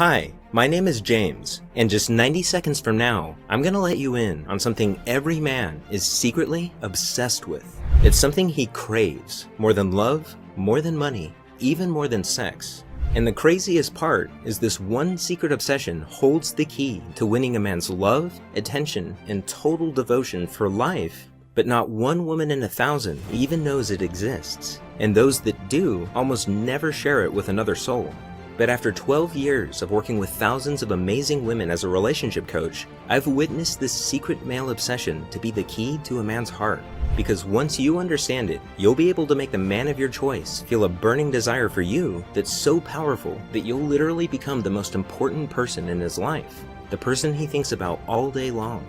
Hi, my name is James, and just 90 seconds from now, I'm gonna let you in on something every man is secretly obsessed with. It's something he craves, more than love, more than money, even more than sex. And the craziest part is this one secret obsession holds the key to winning a man's love, attention, and total devotion for life, but not one woman in 1,000 even knows it exists. And those that do almost never share it with another soul. But after 12 years of working with thousands of amazing women as a relationship coach, I've witnessed this secret male obsession to be the key to a man's heart. Because once you understand it, you'll be able to make the man of your choice feel a burning desire for you that's so powerful that you'll literally become the most important person in his life, the person he thinks about all day long.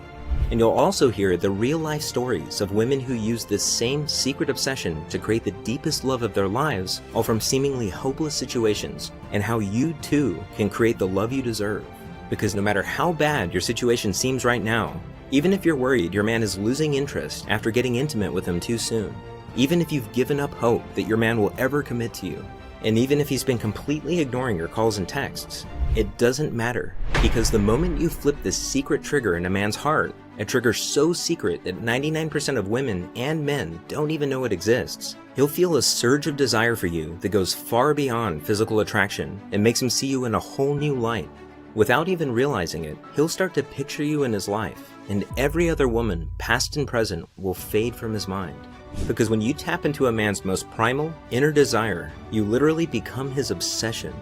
And you'll also hear the real-life stories of women who use this same secret obsession to create the deepest love of their lives, all from seemingly hopeless situations, and how you too can create the love you deserve. Because no matter how bad your situation seems right now, even if you're worried your man is losing interest after getting intimate with him too soon, even if you've given up hope that your man will ever commit to you, and even if he's been completely ignoring your calls and texts, it doesn't matter. Because the moment you flip this secret trigger in a man's heart, a trigger so secret that 99% of women and men don't even know it exists, he'll feel a surge of desire for you that goes far beyond physical attraction and makes him see you in a whole new light. Without even realizing it, he'll start to picture you in his life, and every other woman, past and present, will fade from his mind. Because when you tap into a man's most primal, inner desire, you literally become his obsession.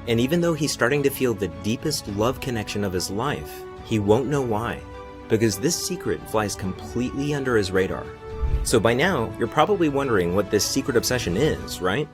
And even though he's starting to feel the deepest love connection of his life, he won't know why. Because this secret flies completely under his radar. So by now, you're probably wondering what this secret obsession is, right?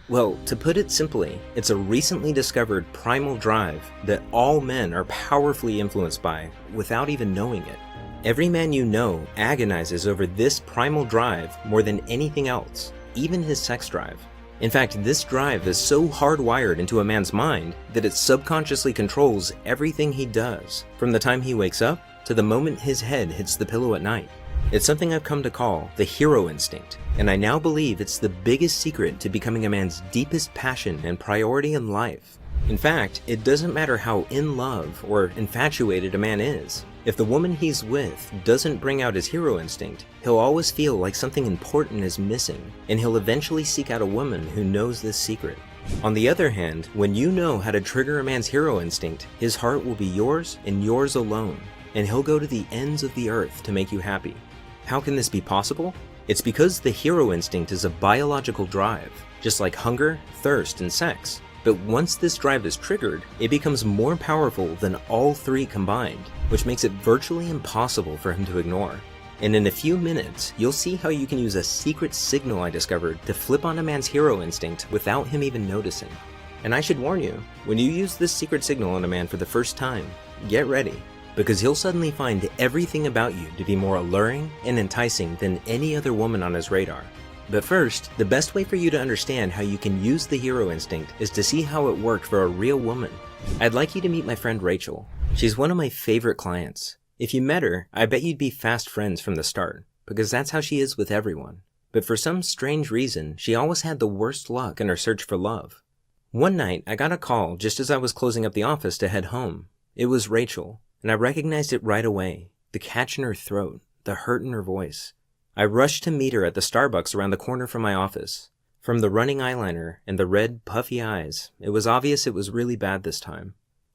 Well, to put it simply, it's a recently discovered primal drive that all men are powerfully influenced by without even knowing it. Every man you know agonizes over this primal drive more than anything else, even his sex drive. In fact, this drive is so hardwired into a man's mind that it subconsciously controls everything he does, from the time he wakes up to the moment his head hits the pillow at night. It's something I've come to call the hero instinct, and I now believe it's the biggest secret to becoming a man's deepest passion and priority in life. In fact, it doesn't matter how in love or infatuated a man is. If the woman he's with doesn't bring out his hero instinct, he'll always feel like something important is missing, and he'll eventually seek out a woman who knows this secret. On the other hand, when you know how to trigger a man's hero instinct, his heart will be yours and yours alone, and he'll go to the ends of the earth to make you happy. How can this be possible? It's because the hero instinct is a biological drive, just like hunger, thirst, and sex. But once this drive is triggered, it becomes more powerful than all three combined, which makes it virtually impossible for him to ignore. And in a few minutes, you'll see how you can use a secret signal I discovered to flip on a man's hero instinct without him even noticing. And I should warn you, when you use this secret signal on a man for the first time, get ready, because he'll suddenly find everything about you to be more alluring and enticing than any other woman on his radar. But first, the best way for you to understand how you can use the hero instinct is to see how it worked for a real woman. I'd like you to meet my friend Rachel. She's one of my favorite clients. If you met her, I bet you'd be fast friends from the start, because that's how she is with everyone. But for some strange reason, she always had the worst luck in her search for love. One night, I got a call just as I was closing up the office to head home. It was Rachel, and I recognized it right away. The catch in her throat, the hurt in her voice. I rushed to meet her at the Starbucks around the corner from my office. From the running eyeliner and the red, puffy eyes, it was obvious it was really bad this time.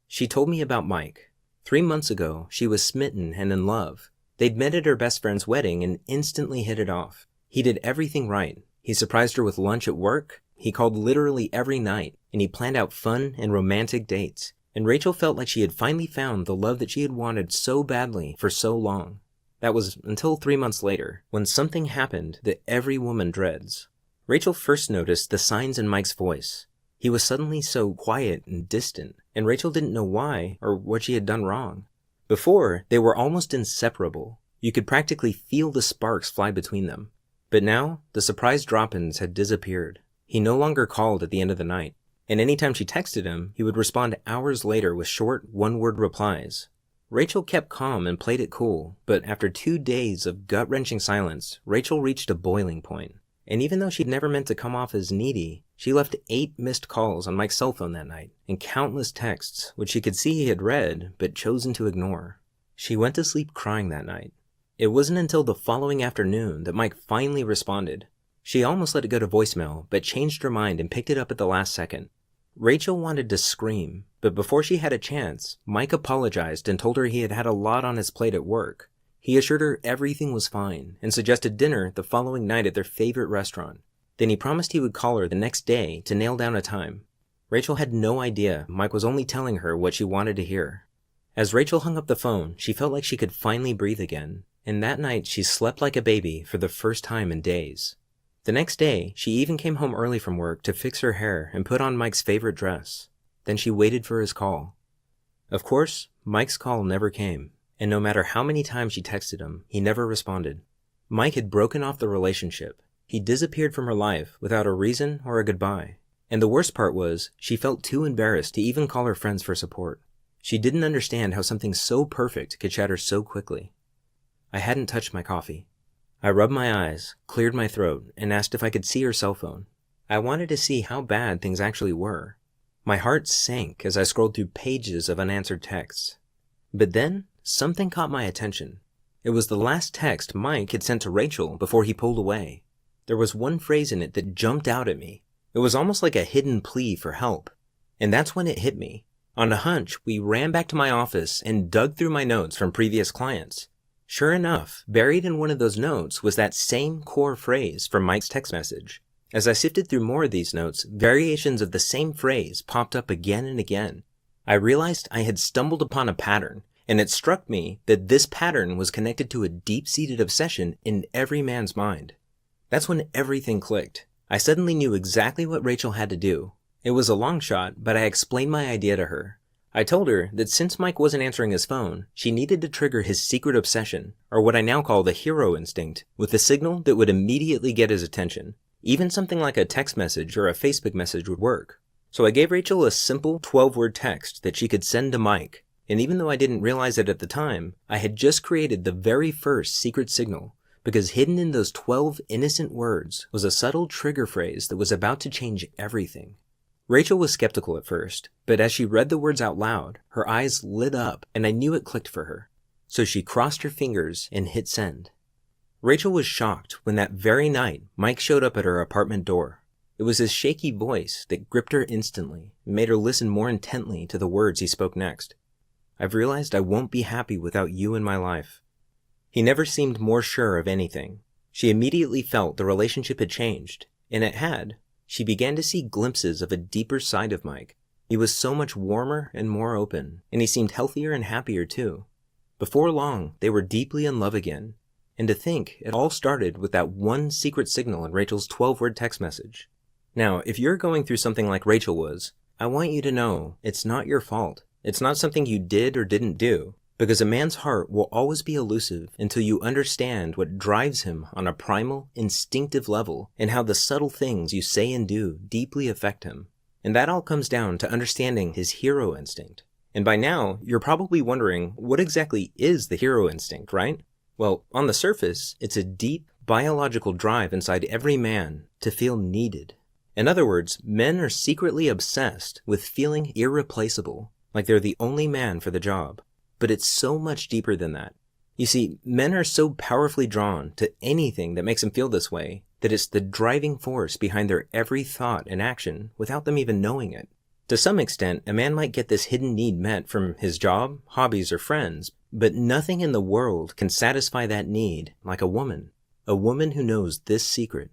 She told me about Mike. 3 months ago, she was smitten and in love. They'd met at her best friend's wedding and instantly hit it off. He did everything right. He surprised her with lunch at work, he called literally every night, and he planned out fun and romantic dates. And Rachel felt like she had finally found the love that she had wanted so badly for so long. That was until 3 months later, when something happened that every woman dreads. Rachel first noticed the signs in Mike's voice. He was suddenly so quiet and distant, and Rachel didn't know why or what she had done wrong. Before, they were almost inseparable. You could practically feel the sparks fly between them. But now, the surprise drop-ins had disappeared. He no longer called at the end of the night, and anytime she texted him, he would respond hours later with short, one-word replies. Rachel kept calm and played it cool, but after 2 days of gut-wrenching silence, Rachel reached a boiling point. And even though she'd never meant to come off as needy, she left 8 missed calls on Mike's cell phone that night, and countless texts, which she could see he had read, but chosen to ignore. She went to sleep crying that night. It wasn't until the following afternoon that Mike finally responded. She almost let it go to voicemail, but changed her mind and picked it up at the last second. Rachel wanted to scream, but before she had a chance, Mike apologized and told her he had had a lot on his plate at work. He assured her everything was fine and suggested dinner the following night at their favorite restaurant. Then he promised he would call her the next day to nail down a time. Rachel had no idea Mike was only telling her what she wanted to hear. As Rachel hung up the phone, she felt like she could finally breathe again, and that night she slept like a baby for the first time in days. The next day, she even came home early from work to fix her hair and put on Mike's favorite dress. Then she waited for his call. Of course, Mike's call never came, and no matter how many times she texted him, he never responded. Mike had broken off the relationship. He disappeared from her life without a reason or a goodbye. And the worst part was, she felt too embarrassed to even call her friends for support. She didn't understand how something so perfect could shatter so quickly. I hadn't touched my coffee. I rubbed my eyes, cleared my throat, and asked if I could see her cell phone. I wanted to see how bad things actually were. My heart sank as I scrolled through pages of unanswered texts. But then, something caught my attention. It was the last text Mike had sent to Rachel before he pulled away. There was one phrase in it that jumped out at me. It was almost like a hidden plea for help. And that's when it hit me. On a hunch, we ran back to my office and dug through my notes from previous clients. Sure enough, buried in one of those notes was that same core phrase from Mike's text message. As I sifted through more of these notes, variations of the same phrase popped up again and again. I realized I had stumbled upon a pattern, and it struck me that this pattern was connected to a deep-seated obsession in every man's mind. That's when everything clicked. I suddenly knew exactly what Rachel had to do. It was a long shot, but I explained my idea to her. I told her that since Mike wasn't answering his phone, she needed to trigger his secret obsession, or what I now call the hero instinct, with a signal that would immediately get his attention. Even something like a text message or a Facebook message would work. So I gave Rachel a simple 12-word text that she could send to Mike, and even though I didn't realize it at the time, I had just created the very first secret signal, because hidden in those 12 innocent words was a subtle trigger phrase that was about to change everything. Rachel was skeptical at first, but as she read the words out loud, her eyes lit up and I knew it clicked for her. So she crossed her fingers and hit send. Rachel was shocked when that very night Mike showed up at her apartment door. It was his shaky voice that gripped her instantly and made her listen more intently to the words he spoke next. I've realized I won't be happy without you in my life. He never seemed more sure of anything. She immediately felt the relationship had changed, and it had. She began to see glimpses of a deeper side of Mike. He was so much warmer and more open, and he seemed healthier and happier too. Before long, they were deeply in love again. And to think, it all started with that one secret signal in Rachel's 12-word text message. Now, if you're going through something like Rachel was, I want you to know it's not your fault. It's not something you did or didn't do. Because a man's heart will always be elusive until you understand what drives him on a primal, instinctive level and how the subtle things you say and do deeply affect him. And that all comes down to understanding his hero instinct. And by now, you're probably wondering, what exactly is the hero instinct, right? Well, on the surface, it's a deep, biological drive inside every man to feel needed. In other words, men are secretly obsessed with feeling irreplaceable, like they're the only man for the job. But it's so much deeper than that. You see, men are so powerfully drawn to anything that makes them feel this way that it's the driving force behind their every thought and action without them even knowing it. To some extent, a man might get this hidden need met from his job, hobbies, or friends, but nothing in the world can satisfy that need like a woman who knows this secret.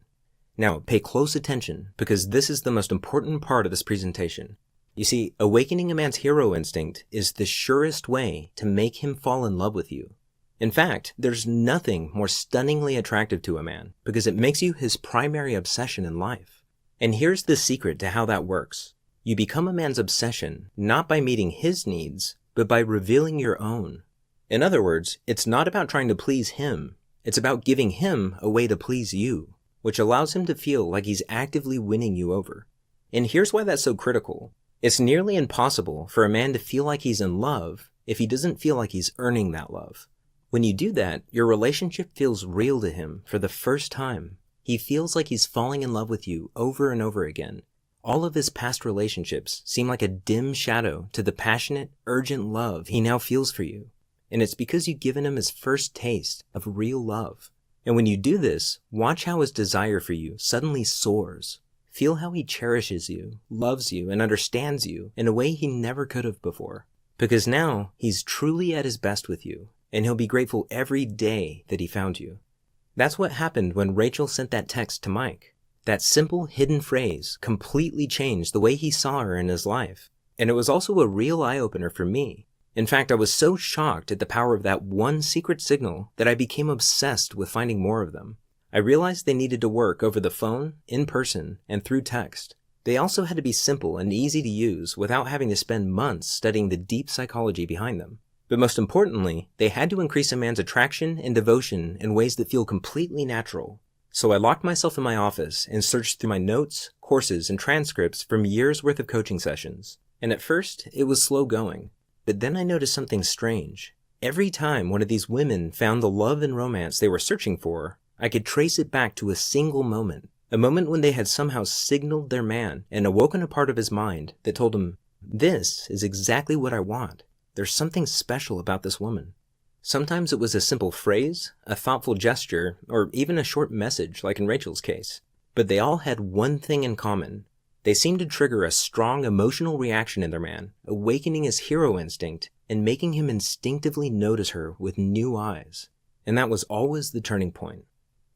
Now, pay close attention because this is the most important part of this presentation. You see, awakening a man's hero instinct is the surest way to make him fall in love with you. In fact, there's nothing more stunningly attractive to a man because it makes you his primary obsession in life. And here's the secret to how that works. You become a man's obsession not by meeting his needs, but by revealing your own. In other words, it's not about trying to please him. It's about giving him a way to please you, which allows him to feel like he's actively winning you over. And here's why that's so critical. It's nearly impossible for a man to feel like he's in love if he doesn't feel like he's earning that love. When you do that, your relationship feels real to him for the first time. He feels like he's falling in love with you over and over again. All of his past relationships seem like a dim shadow to the passionate, urgent love he now feels for you. And it's because you've given him his first taste of real love. And when you do this, watch how his desire for you suddenly soars. Feel how he cherishes you, loves you, and understands you in a way he never could have before. Because now, he's truly at his best with you, and he'll be grateful every day that he found you. That's what happened when Rachel sent that text to Mike. That simple hidden phrase completely changed the way he saw her in his life. And it was also a real eye-opener for me. In fact, I was so shocked at the power of that one secret signal that I became obsessed with finding more of them. I realized they needed to work over the phone, in person, and through text. They also had to be simple and easy to use without having to spend months studying the deep psychology behind them. But most importantly, they had to increase a man's attraction and devotion in ways that feel completely natural. So I locked myself in my office and searched through my notes, courses, and transcripts from years' worth of coaching sessions. And at first, it was slow going. But then I noticed something strange. Every time one of these women found the love and romance they were searching for, I could trace it back to a single moment. A moment when they had somehow signaled their man and awoken a part of his mind that told him, "This is exactly what I want. There's something special about this woman." Sometimes it was a simple phrase, a thoughtful gesture, or even a short message like in Rachel's case. But they all had one thing in common. They seemed to trigger a strong emotional reaction in their man, awakening his hero instinct and making him instinctively notice her with new eyes. And that was always the turning point.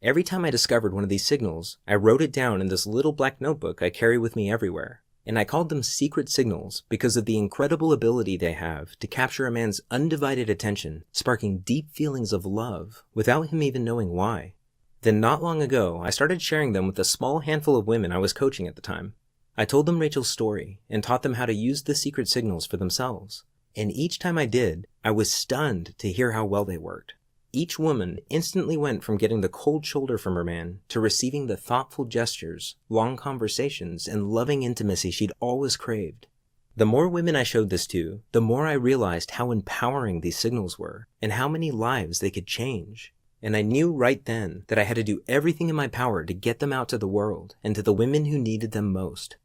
Every time I discovered one of these signals, I wrote it down in this little black notebook I carry with me everywhere. And I called them secret signals because of the incredible ability they have to capture a man's undivided attention, sparking deep feelings of love without him even knowing why. Then not long ago, I started sharing them with a small handful of women I was coaching at the time. I told them Rachel's story and taught them how to use the secret signals for themselves. And each time I did, I was stunned to hear how well they worked. Each woman instantly went from getting the cold shoulder from her man to receiving the thoughtful gestures, long conversations, and loving intimacy she'd always craved. The more women I showed this to, the more I realized how empowering these signals were, and how many lives they could change. And I knew right then that I had to do everything in my power to get them out to the world, and to the women who needed them most.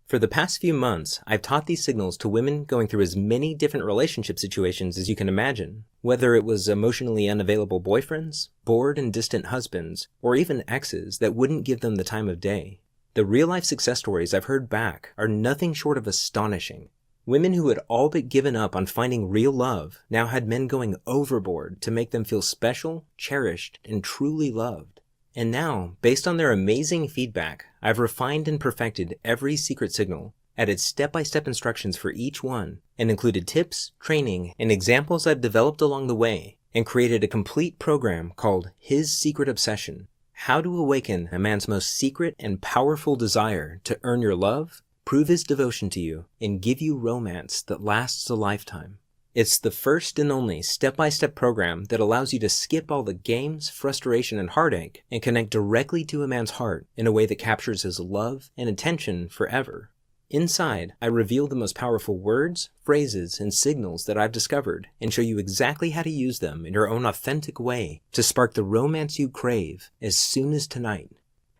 For the past few months, I've taught these signals to women going through as many different relationship situations as you can imagine, whether it was emotionally unavailable boyfriends, bored and distant husbands, or even exes that wouldn't give them the time of day. The real-life success stories I've heard back are nothing short of astonishing. Women who had all but given up on finding real love now had men going overboard to make them feel special, cherished, and truly loved. And now, based on their amazing feedback, I've refined and perfected every secret signal, added step-by-step instructions for each one, and included tips, training, and examples I've developed along the way, and created a complete program called His Secret Obsession: How to Awaken a Man's Most Secret and Powerful Desire to Earn Your Love, Prove His Devotion to You, and Give You Romance that Lasts a Lifetime. It's the first and only step-by-step program that allows you to skip all the games, frustration, and heartache and connect directly to a man's heart in a way that captures his love and attention forever. Inside, I reveal the most powerful words, phrases, and signals that I've discovered and show you exactly how to use them in your own authentic way to spark the romance you crave as soon as tonight.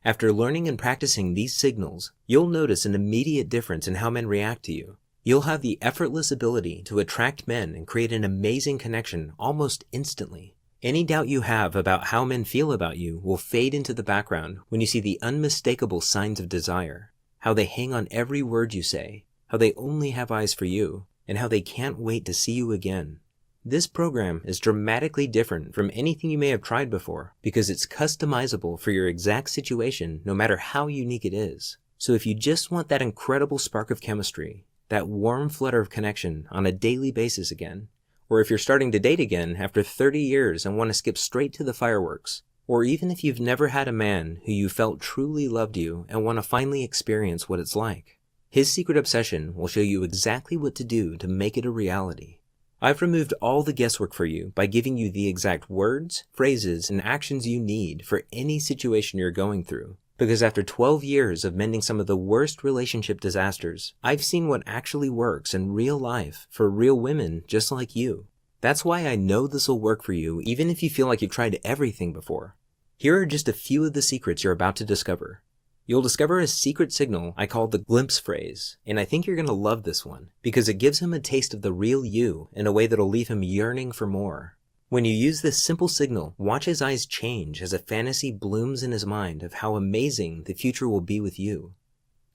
After learning and practicing these signals, you'll notice an immediate difference in how men react to you. You'll have the effortless ability to attract men and create an amazing connection almost instantly. Any doubt you have about how men feel about you will fade into the background when you see the unmistakable signs of desire, how they hang on every word you say, how they only have eyes for you, and how they can't wait to see you again. This program is dramatically different from anything you may have tried before because it's customizable for your exact situation no matter how unique it is. So if you just want that incredible spark of chemistry, that warm flutter of connection on a daily basis again, or if you're starting to date again after 30 years and want to skip straight to the fireworks, or even if you've never had a man who you felt truly loved you and want to finally experience what it's like, His Secret Obsession will show you exactly what to do to make it a reality. I've removed all the guesswork for you by giving you the exact words, phrases, and actions you need for any situation you're going through. Because after 12 years of mending some of the worst relationship disasters, I've seen what actually works in real life for real women just like you. That's why I know this will work for you even if you feel like you've tried everything before. Here are just a few of the secrets you're about to discover. You'll discover a secret signal I call the glimpse phrase, and I think you're going to love this one, because it gives him a taste of the real you in a way that'll leave him yearning for more. When you use this simple signal, watch his eyes change as a fantasy blooms in his mind of how amazing the future will be with you.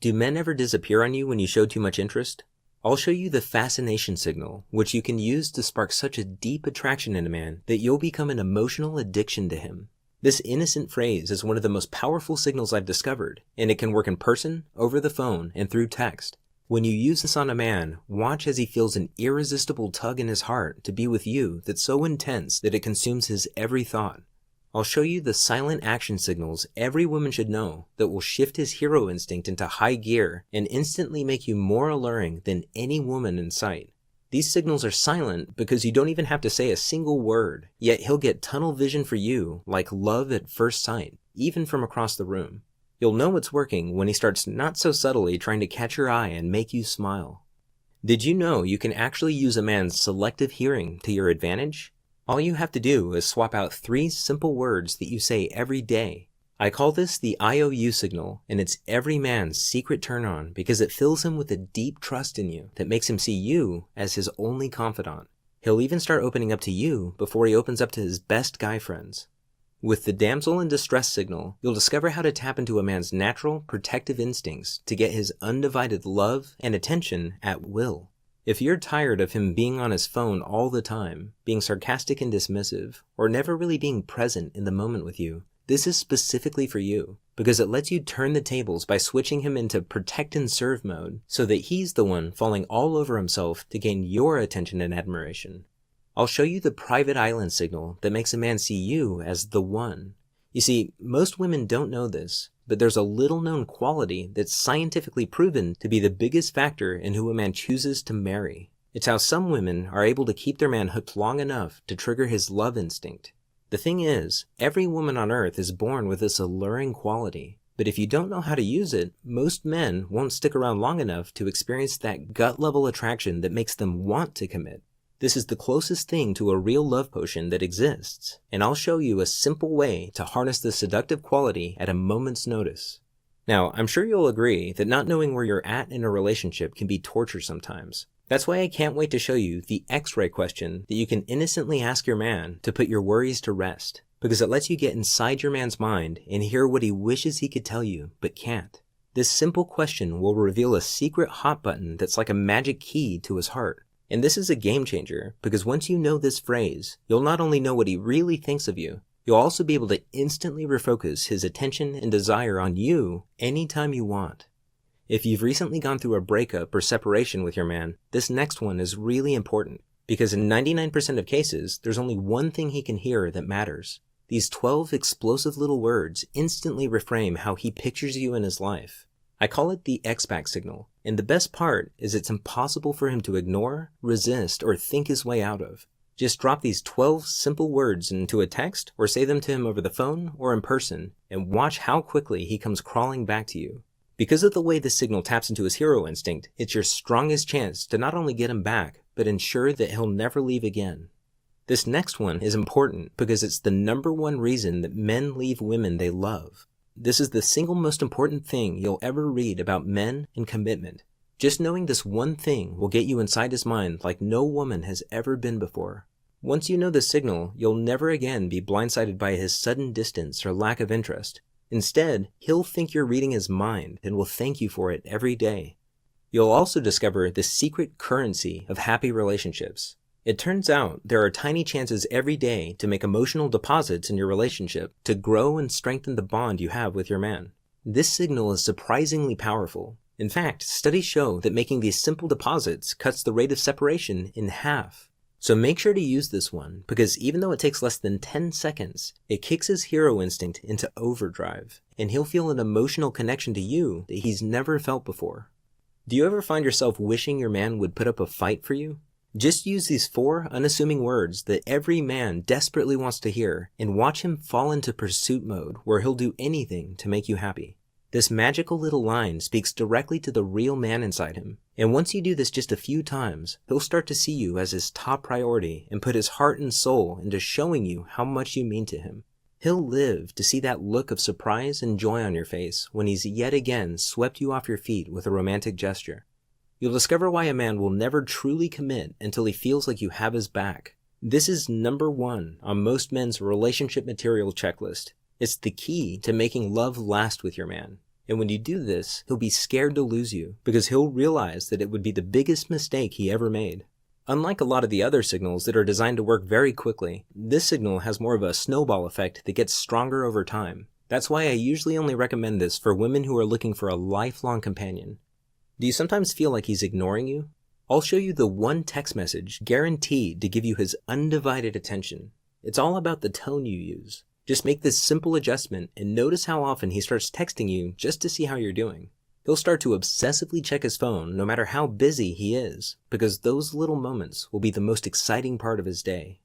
Do men ever disappear on you when you show too much interest? I'll show you the fascination signal, which you can use to spark such a deep attraction in a man that you'll become an emotional addiction to him. This innocent phrase is one of the most powerful signals I've discovered, and it can work in person, over the phone, and through text. When you use this on a man, watch as he feels an irresistible tug in his heart to be with you that's so intense that it consumes his every thought. I'll show you the silent action signals every woman should know that will shift his hero instinct into high gear and instantly make you more alluring than any woman in sight. These signals are silent because you don't even have to say a single word, yet he'll get tunnel vision for you like love at first sight, even from across the room. You'll know it's working when he starts not so subtly trying to catch your eye and make you smile. Did you know you can actually use a man's selective hearing to your advantage? All you have to do is swap out 3 simple words that you say every day. I call this the IOU signal, and it's every man's secret turn-on because it fills him with a deep trust in you that makes him see you as his only confidant. He'll even start opening up to you before he opens up to his best guy friends. With the damsel in distress signal, you'll discover how to tap into a man's natural, protective instincts to get his undivided love and attention at will. If you're tired of him being on his phone all the time, being sarcastic and dismissive, or never really being present in the moment with you, this is specifically for you, because it lets you turn the tables by switching him into protect and serve mode so that he's the one falling all over himself to gain your attention and admiration. I'll show you the private island signal that makes a man see you as the one. You see, most women don't know this, but there's a little known quality that's scientifically proven to be the biggest factor in who a man chooses to marry. It's how some women are able to keep their man hooked long enough to trigger his love instinct. The thing is, every woman on earth is born with this alluring quality, but if you don't know how to use it, most men won't stick around long enough to experience that gut-level attraction that makes them want to commit. This is the closest thing to a real love potion that exists, and I'll show you a simple way to harness this seductive quality at a moment's notice. Now, I'm sure you'll agree that not knowing where you're at in a relationship can be torture sometimes. That's why I can't wait to show you the X-ray question that you can innocently ask your man to put your worries to rest, because it lets you get inside your man's mind and hear what he wishes he could tell you, but can't. This simple question will reveal a secret hot button that's like a magic key to his heart. And this is a game changer, because once you know this phrase, you'll not only know what he really thinks of you, you'll also be able to instantly refocus his attention and desire on you anytime you want. If you've recently gone through a breakup or separation with your man, this next one is really important, because in 99% of cases, there's only one thing he can hear that matters. These 12 explosive little words instantly reframe how he pictures you in his life. I call it the X-Pack signal, and the best part is it's impossible for him to ignore, resist, or think his way out of. Just drop these 12 simple words into a text or say them to him over the phone or in person, and watch how quickly he comes crawling back to you. Because of the way this signal taps into his hero instinct, it's your strongest chance to not only get him back, but ensure that he'll never leave again. This next one is important because it's the #1 reason that men leave women they love. This is the single most important thing you'll ever read about men and commitment. Just knowing this one thing will get you inside his mind like no woman has ever been before. Once you know the signal, you'll never again be blindsided by his sudden distance or lack of interest. Instead, he'll think you're reading his mind and will thank you for it every day. You'll also discover the secret currency of happy relationships. It turns out there are tiny chances every day to make emotional deposits in your relationship to grow and strengthen the bond you have with your man. This signal is surprisingly powerful. In fact, studies show that making these simple deposits cuts the rate of separation in half. So make sure to use this one, because even though it takes less than 10 seconds, it kicks his hero instinct into overdrive, and he'll feel an emotional connection to you that he's never felt before. Do you ever find yourself wishing your man would put up a fight for you? Just use these 4 unassuming words that every man desperately wants to hear and watch him fall into pursuit mode where he'll do anything to make you happy. This magical little line speaks directly to the real man inside him, and once you do this just a few times, he'll start to see you as his top priority and put his heart and soul into showing you how much you mean to him. He'll live to see that look of surprise and joy on your face when he's yet again swept you off your feet with a romantic gesture. You'll discover why a man will never truly commit until he feels like you have his back. This is number one on most men's relationship material checklist. It's the key to making love last with your man. And when you do this, he'll be scared to lose you because he'll realize that it would be the biggest mistake he ever made. Unlike a lot of the other signals that are designed to work very quickly, this signal has more of a snowball effect that gets stronger over time. That's why I usually only recommend this for women who are looking for a lifelong companion. Do you sometimes feel like he's ignoring you? I'll show you the one text message guaranteed to give you his undivided attention. It's all about the tone you use. Just make this simple adjustment and notice how often he starts texting you just to see how you're doing. He'll start to obsessively check his phone no matter how busy he is, because those little moments will be the most exciting part of his day.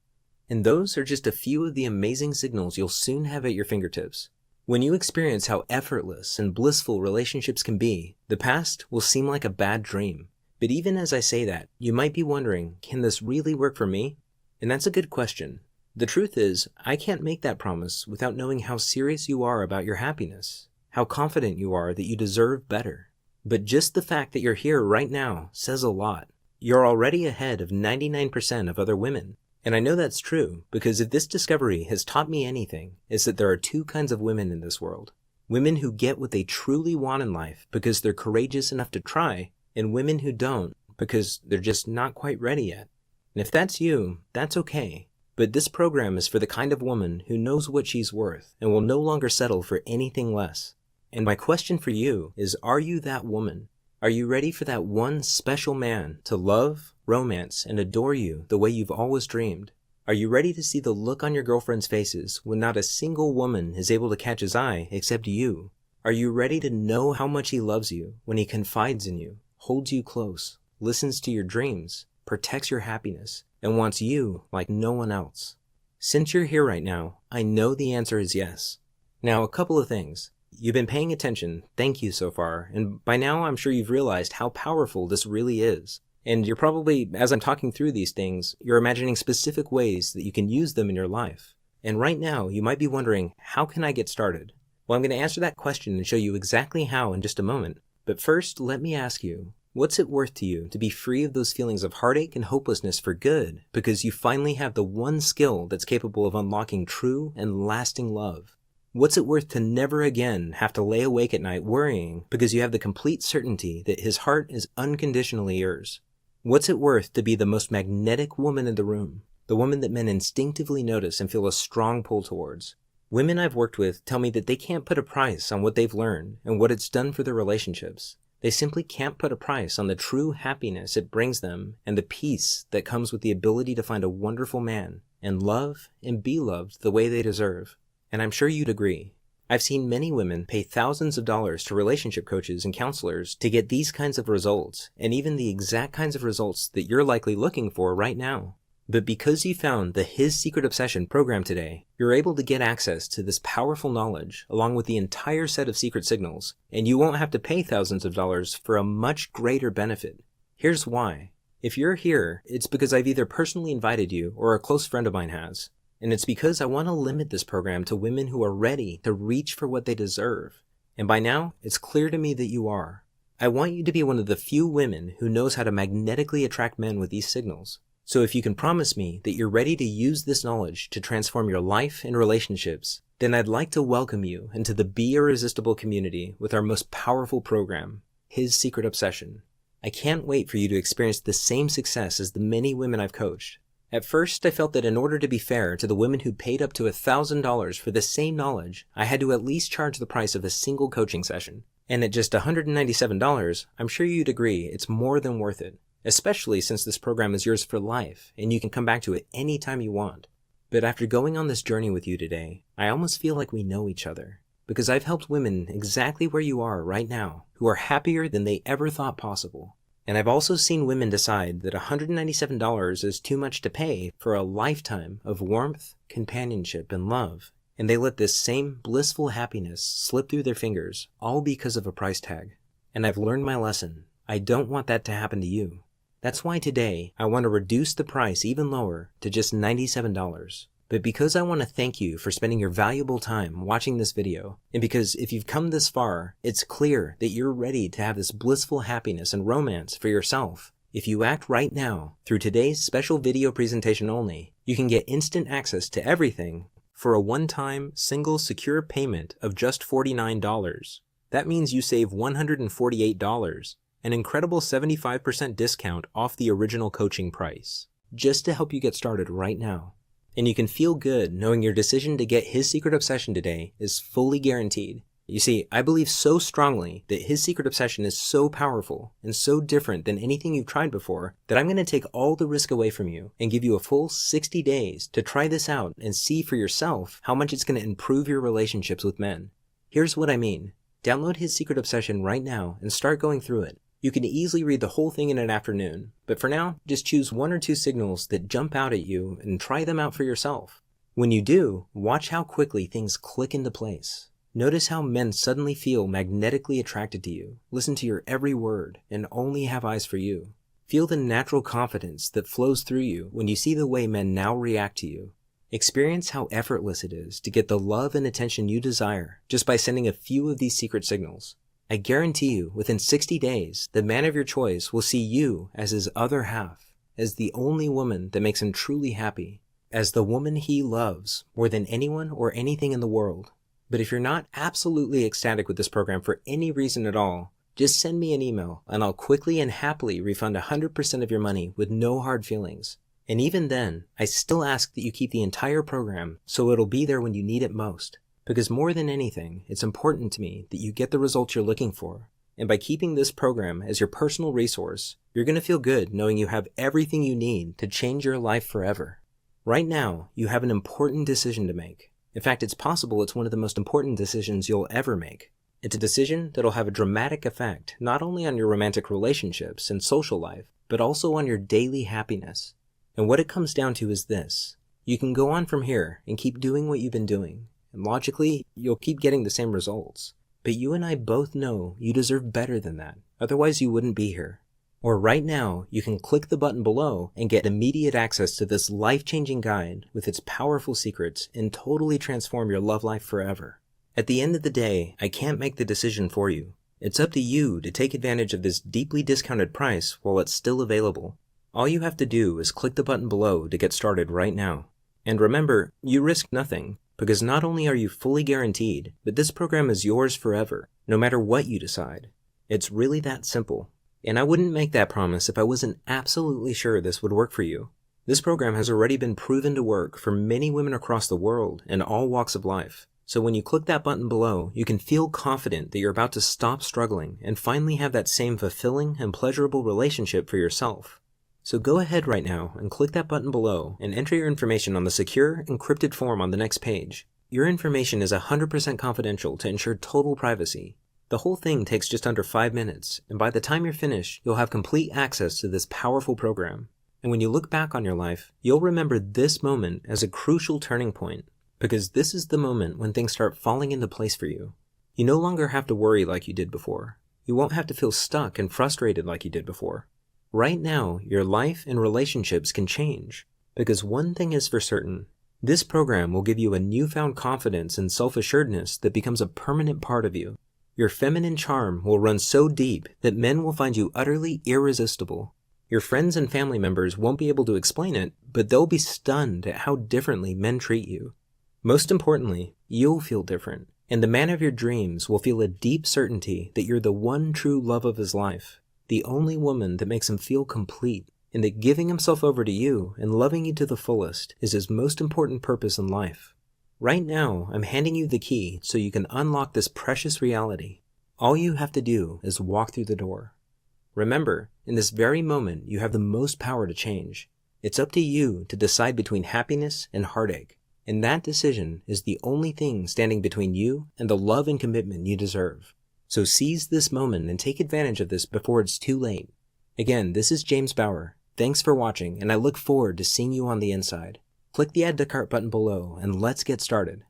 And those are just a few of the amazing signals you'll soon have at your fingertips. When you experience how effortless and blissful relationships can be, the past will seem like a bad dream. But even as I say that, you might be wondering, can this really work for me? And that's a good question. The truth is, I can't make that promise without knowing how serious you are about your happiness, how confident you are that you deserve better. But just the fact that you're here right now says a lot. You're already ahead of 99% of other women. And I know that's true because if this discovery has taught me anything, it's that there are two kinds of women in this world. Women who get what they truly want in life because they're courageous enough to try, and women who don't because they're just not quite ready yet. And if that's you, that's okay. But this program is for the kind of woman who knows what she's worth and will no longer settle for anything less. And my question for you is, are you that woman? Are you ready for that one special man to love, romance, and adore you the way you've always dreamed? Are you ready to see the look on your girlfriend's faces when not a single woman is able to catch his eye except you? Are you ready to know how much he loves you when he confides in you, holds you close, listens to your dreams, protects your happiness, and wants you like no one else? Since you're here right now, I know the answer is yes. Now, a couple of things. You've been paying attention, thank you so far, and by now I'm sure you've realized how powerful this really is. And you're probably, as I'm talking through these things, you're imagining specific ways that you can use them in your life. And right now, you might be wondering, how can I get started? Well, I'm going to answer that question and show you exactly how in just a moment. But first, let me ask you, what's it worth to you to be free of those feelings of heartache and hopelessness for good because you finally have the one skill that's capable of unlocking true and lasting love? What's it worth to never again have to lay awake at night worrying because you have the complete certainty that his heart is unconditionally yours? What's it worth to be the most magnetic woman in the room, the woman that men instinctively notice and feel a strong pull towards? Women I've worked with tell me that they can't put a price on what they've learned and what it's done for their relationships. They simply can't put a price on the true happiness it brings them and the peace that comes with the ability to find a wonderful man and love and be loved the way they deserve. And I'm sure you'd agree. I've seen many women pay thousands of dollars to relationship coaches and counselors to get these kinds of results, and even the exact kinds of results that you're likely looking for right now. But because you found the His Secret Obsession program today, you're able to get access to this powerful knowledge along with the entire set of secret signals, and you won't have to pay thousands of dollars for a much greater benefit. Here's why. If you're here, it's because I've either personally invited you or a close friend of mine has. And it's because I want to limit this program to women who are ready to reach for what they deserve. And by now, it's clear to me that you are. I want you to be one of the few women who knows how to magnetically attract men with these signals. So if you can promise me that you're ready to use this knowledge to transform your life and relationships, then I'd like to welcome you into the Be Irresistible community with our most powerful program, His Secret Obsession. I can't wait for you to experience the same success as the many women I've coached. At first, I felt that in order to be fair to the women who paid up to $1,000 for the same knowledge, I had to at least charge the price of a single coaching session. And at just $197, I'm sure you'd agree it's more than worth it, especially since this program is yours for life and you can come back to it anytime you want. But after going on this journey with you today, I almost feel like we know each other, because I've helped women exactly where you are right now who are happier than they ever thought possible. And I've also seen women decide that $197 is too much to pay for a lifetime of warmth, companionship, and love. And they let this same blissful happiness slip through their fingers, all because of a price tag. And I've learned my lesson. I don't want that to happen to you. That's why today I want to reduce the price even lower to just $97. but because I want to thank you for spending your valuable time watching this video, and because if you've come this far, it's clear that you're ready to have this blissful happiness and romance for yourself. If you act right now, through today's special video presentation only, you can get instant access to everything for a one-time, single, secure payment of just $49. That means you save $148, an incredible 75% discount off the original coaching price, just to help you get started right now. And you can feel good knowing your decision to get His Secret Obsession today is fully guaranteed. You see, I believe so strongly that His Secret Obsession is so powerful and so different than anything you've tried before that I'm going to take all the risk away from you and give you a full 60 days to try this out and see for yourself how much it's going to improve your relationships with men. Here's what I mean. Download His Secret Obsession right now and start going through it. You can easily read the whole thing in an afternoon, but for now, just choose 1 or 2 signals that jump out at you and try them out for yourself. When you do, watch how quickly things click into place. Notice how men suddenly feel magnetically attracted to you, listen to your every word, and only have eyes for you. Feel the natural confidence that flows through you when you see the way men now react to you. Experience how effortless it is to get the love and attention you desire just by sending a few of these secret signals. I guarantee you, within 60 days, the man of your choice will see you as his other half, as the only woman that makes him truly happy, as the woman he loves more than anyone or anything in the world. But if you're not absolutely ecstatic with this program for any reason at all, just send me an email and I'll quickly and happily refund 100% of your money with no hard feelings. And even then, I still ask that you keep the entire program so it'll be there when you need it most. Because more than anything, it's important to me that you get the results you're looking for. And by keeping this program as your personal resource, you're going to feel good knowing you have everything you need to change your life forever. Right now, you have an important decision to make. In fact, it's possible it's one of the most important decisions you'll ever make. It's a decision that'll have a dramatic effect not only on your romantic relationships and social life, but also on your daily happiness. And what it comes down to is this. You can go on from here and keep doing what you've been doing. And logically, you'll keep getting the same results. But you and I both know you deserve better than that. Otherwise, you wouldn't be here. Or right now, you can click the button below and get immediate access to this life-changing guide with its powerful secrets and totally transform your love life forever. At the end of the day, I can't make the decision for you. It's up to you to take advantage of this deeply discounted price while it's still available. All you have to do is click the button below to get started right now. And remember, you risk nothing. Because not only are you fully guaranteed, but this program is yours forever, no matter what you decide. It's really that simple. And I wouldn't make that promise if I wasn't absolutely sure this would work for you. This program has already been proven to work for many women across the world in all walks of life. So when you click that button below, you can feel confident that you're about to stop struggling and finally have that same fulfilling and pleasurable relationship for yourself. So go ahead right now and click that button below and enter your information on the secure, encrypted form on the next page. Your information is 100% confidential to ensure total privacy. The whole thing takes just under 5 minutes, and by the time you're finished, you'll have complete access to this powerful program. And when you look back on your life, you'll remember this moment as a crucial turning point, because this is the moment when things start falling into place for you. You no longer have to worry like you did before. You won't have to feel stuck and frustrated like you did before. Right now, your life and relationships can change, because one thing is for certain. This program will give you a newfound confidence and self-assuredness that becomes a permanent part of you. Your feminine charm will run so deep that men will find you utterly irresistible. Your friends and family members won't be able to explain it, but they'll be stunned at how differently men treat you. Most importantly, you'll feel different, and the man of your dreams will feel a deep certainty that you're the one true love of his life. The only woman that makes him feel complete, and that giving himself over to you and loving you to the fullest is his most important purpose in life. Right now, I'm handing you the key so you can unlock this precious reality. All you have to do is walk through the door. Remember, in this very moment, you have the most power to change. It's up to you to decide between happiness and heartache, and that decision is the only thing standing between you and the love and commitment you deserve. So seize this moment and take advantage of this before it's too late. Again, this is James Bauer. Thanks for watching, and I look forward to seeing you on the inside. Click the Add to Cart button below, and let's get started.